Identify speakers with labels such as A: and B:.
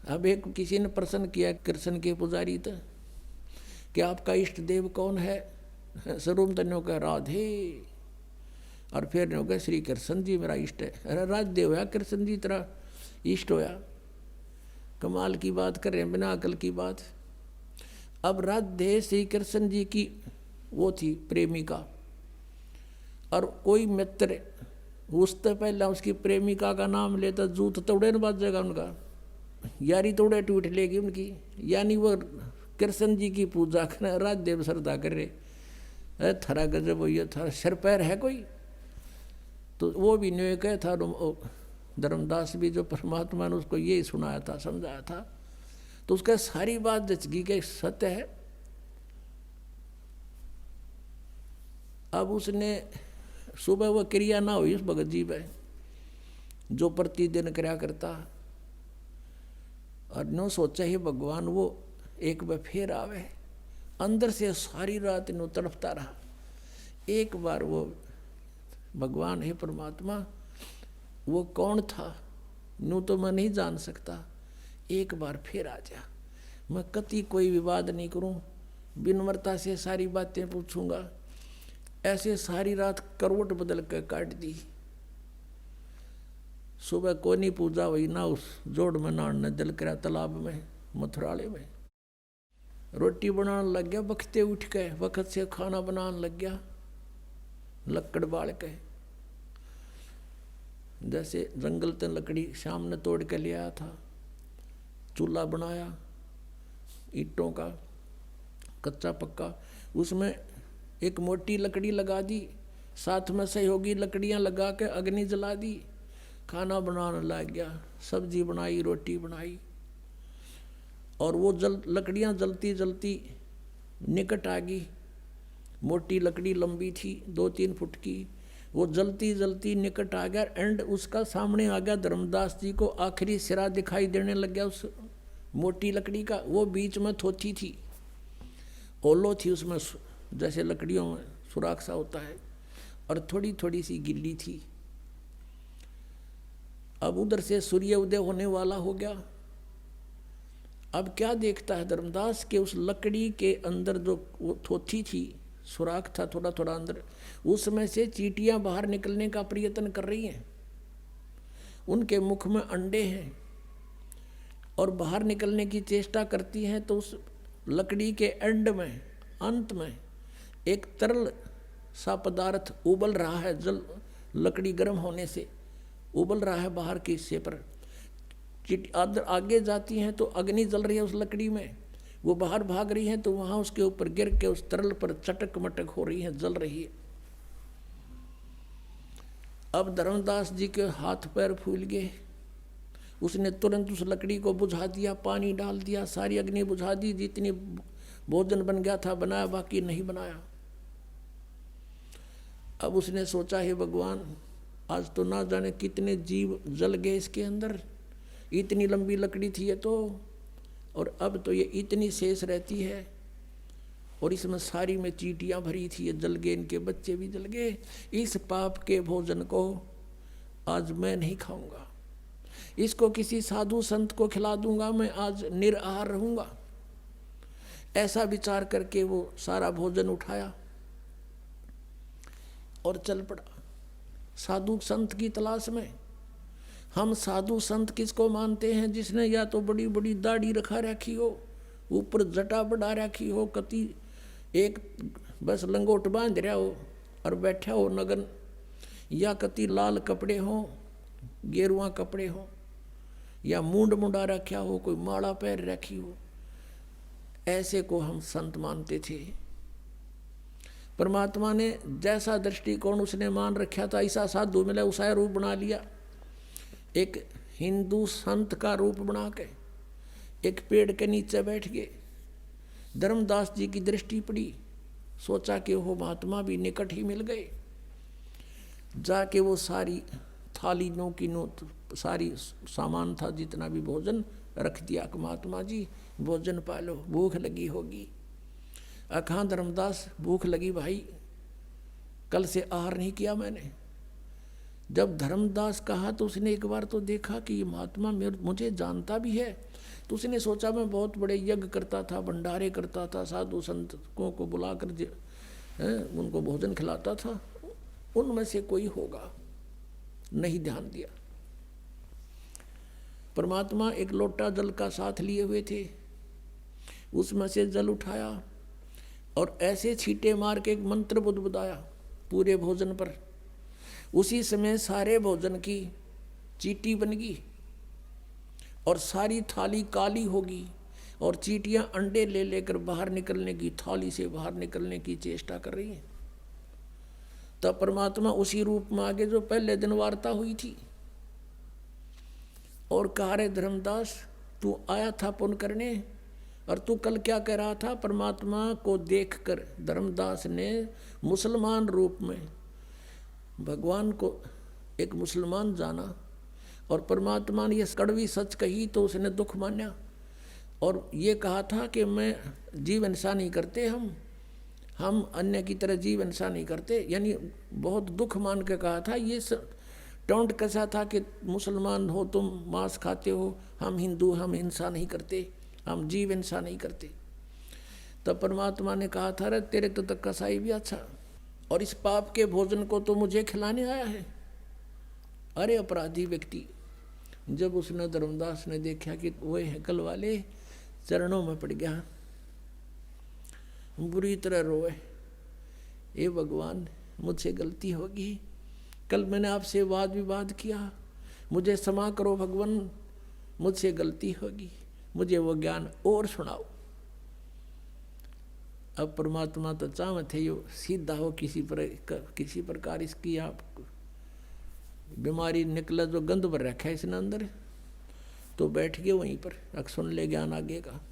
A: अब एक किसी ने प्रश्न किया कृष्ण के पुजारी था कि आपका इष्ट देव कौन है? स्वरूप तन्यों का राधे, और फिर ने हो गया श्री कृष्ण जी मेरा इष्ट है। अरे राजदेव होया कृष्ण जी तेरा इष्ट होया, कमाल की बात कर रहे हैं, बिना अकल की बात। अब राधे श्री कृष्ण जी की वो थी प्रेमिका, और कोई मित्र उससे पहले उसकी प्रेमिका का नाम लेता जूत तोड़े न बाजेगा उनका, यारी तोड़े टूट लेगी उनकी। यानी वो कृष्ण जी की पूजा कर राजदेव श्रद्धा कर रहे। अरे थरा गजब हो, ये था सिर पैर है कोई? तो वो भी नहीं कह था, धर्मदास भी जो परमात्मा ने उसको यही सुनाया था, समझाया था, तो उसका सारी बात जचगी के सत्य है। अब उसने सुबह वो क्रिया ना हुई उस भगत जी पे जो प्रतिदिन क्रिया करता, और नो सोचा ही भगवान वो एक बार फिर आवे। अंदर से सारी रात नो तड़पता रहा, एक बार वो भगवान है परमात्मा वो कौन था नू तो मैं नहीं जान सकता, एक बार फिर आ जा। मैं कति कोई विवाद नहीं करूं, विनम्रता से सारी बातें पूछूंगा। ऐसे सारी रात करवट बदल कर काट दी। सुबह को नहीं पूजा हुई ना उस जोड़ में नहाने दिल करा तालाब में मथुराले में। रोटी बनाने लग गया बखते उठ के, वक्त से खाना बनाने लग गया लकड़ बाल के। जैसे जंगल से लकड़ी शाम ने तोड़ के ले आया था, चूल्हा बनाया ईंटों का कच्चा पक्का, उसमें एक मोटी लकड़ी लगा दी, साथ में सहयोगी लकड़ियां लगा के अग्नि जला दी, खाना बनाने लग गया। सब्जी बनाई, रोटी बनाई, और वो लकड़ियां जलती जलती निकट आ गई। मोटी लकड़ी लंबी थी 2-3 फुट की, वो जलती जलती निकट आ गया। एंड उसका सामने आ गया धर्मदास जी को आखिरी सिरा दिखाई देने लग गया उस मोटी लकड़ी का। वो बीच में थोथी थी, ओलो थी उसमें, जैसे लकड़ियों में सुराख सा होता है, और थोड़ी थोड़ी सी गिल्ली थी। अब उधर से सूर्य उदय होने वाला हो गया। अब क्या देखता है धर्मदास के उस लकड़ी के अंदर जो वो थोथी थी, सुराख था थोड़ा थोड़ा अंदर, उसमें से चींटियां बाहर निकलने का प्रयत्न कर रही हैं। उनके मुख में अंडे हैं और बाहर निकलने की चेष्टा करती हैं। तो उस लकड़ी के एंड में अंत में एक तरल सा पदार्थ उबल रहा है, जल लकड़ी गर्म होने से उबल रहा है बाहर के हिस्से पर। आगे जाती हैं तो अग्नि जल रही है उस लकड़ी में, वो बाहर भाग रही हैं तो वहां उसके ऊपर गिर के उस तरल पर चटक मटक हो रही है, जल रही है। अब धर्मदास जी के हाथ पैर फूल गए। उसने तुरंत उस लकड़ी को बुझा दिया, पानी डाल दिया, सारी अग्नि बुझा दी। जितनी भोजन बन गया था बनाया, बाकी नहीं बनाया। अब उसने सोचा हे भगवान, आज तो ना जाने कितने जीव जल गए इसके अंदर, इतनी लंबी लकड़ी थी ये तो, और अब तो ये इतनी शेष रहती है, और इसमें सारी में चींटियां भरी थी, ये जल गए, इनके बच्चे भी जल गए। इस पाप के भोजन को आज मैं नहीं खाऊंगा, इसको किसी साधु संत को खिला दूंगा, मैं आज निराहार रहूंगा। ऐसा विचार करके वो सारा भोजन उठाया और चल पड़ा साधु संत की तलाश में। हम साधु संत किसको मानते हैं? जिसने या तो बड़ी बड़ी दाढ़ी रखा रखी हो, ऊपर जटा बढ़ा रखी हो, कति एक बस लंगोट बांध रहा हो और बैठा हो नगन, या कति लाल कपड़े हो, गेरुआ कपड़े हो, या मूंड मुंडा रखा हो, कोई माला पैर रखी हो, ऐसे को हम संत मानते थे। परमात्मा ने जैसा दृष्टिकोण उसने मान रखा था, ऐसा साधु मिला, उसा रूप बना लिया। एक हिंदू संत का रूप बना के एक पेड़ के नीचे बैठ गए। धर्मदास जी की दृष्टि पड़ी, सोचा कि वो महात्मा भी निकट ही मिल गए। जाके वो सारी थाली नो की नो सारी सामान था जितना भी भोजन रख दिया कि महात्मा जी भोजन पालो, भूख लगी होगी। कहाँ धर्मदास, भूख लगी भाई, कल से आहार नहीं किया मैंने। जब धर्मदास कहा तो उसने एक बार तो देखा कि ये महात्मा मुझे जानता भी है, तो उसने सोचा मैं बहुत बड़े यज्ञ करता था, भंडारे करता था, साधु संतों को बुलाकर उनको भोजन खिलाता था, उनमें से कोई होगा। नहीं ध्यान दिया। परमात्मा एक लोटा जल का साथ लिए हुए थे, उसमें से जल उठाया और ऐसे छींटे मार के एक मंत्र बुदबुदाया पूरे भोजन पर। उसी समय सारे भोजन की चींटी बन गई और सारी थाली काली होगी और चींटियां अंडे ले लेकर बाहर निकलने की, थाली से बाहर निकलने की चेष्टा कर रही हैं। तब परमात्मा उसी रूप में आगे जो पहले दिन वार्ता हुई थी और कहा, रे धर्मदास तू आया था पुण्य करने और तू कल क्या कह रहा था। परमात्मा को देखकर धर्मदास ने मुसलमान रूप में भगवान को एक मुसलमान जाना और परमात्मा ने ये कड़वी सच कही तो उसने दुख माना और ये कहा था कि मैं जीव हिंसा नहीं करते, हम अन्य की तरह जीव हिंसा नहीं करते, यानी बहुत दुख मान के कहा था। ये टोंट कैसा था कि मुसलमान हो तुम, मांस खाते हो, हम हिंदू, हम हिंसा नहीं करते, हम जीव हिंसा नहीं करते। तब परमात्मा ने कहा था, रे तेरे तो तक कसाई भी अच्छा, और इस पाप के भोजन को तो मुझे खिलाने आया है। अरे अपराधी व्यक्ति। जब उसने धर्मदास ने देखा कि वो हैकल वाले चरणों में पड़ गया, बुरी तरह रोए, ये भगवान मुझसे गलती होगी, कल मैंने आपसे वाद विवाद किया, मुझे क्षमा करो भगवान, मुझसे गलती होगी, मुझे वो ज्ञान और सुनाओ। अब परमात्मा तो चाहते यो सीधा हो, किसी प्रकार इसकी आप बीमारी निकला, जो गंध भर रखा है इसने अंदर, तो बैठ गए वहीं पर, अब सुन ले ज्ञान आगे का।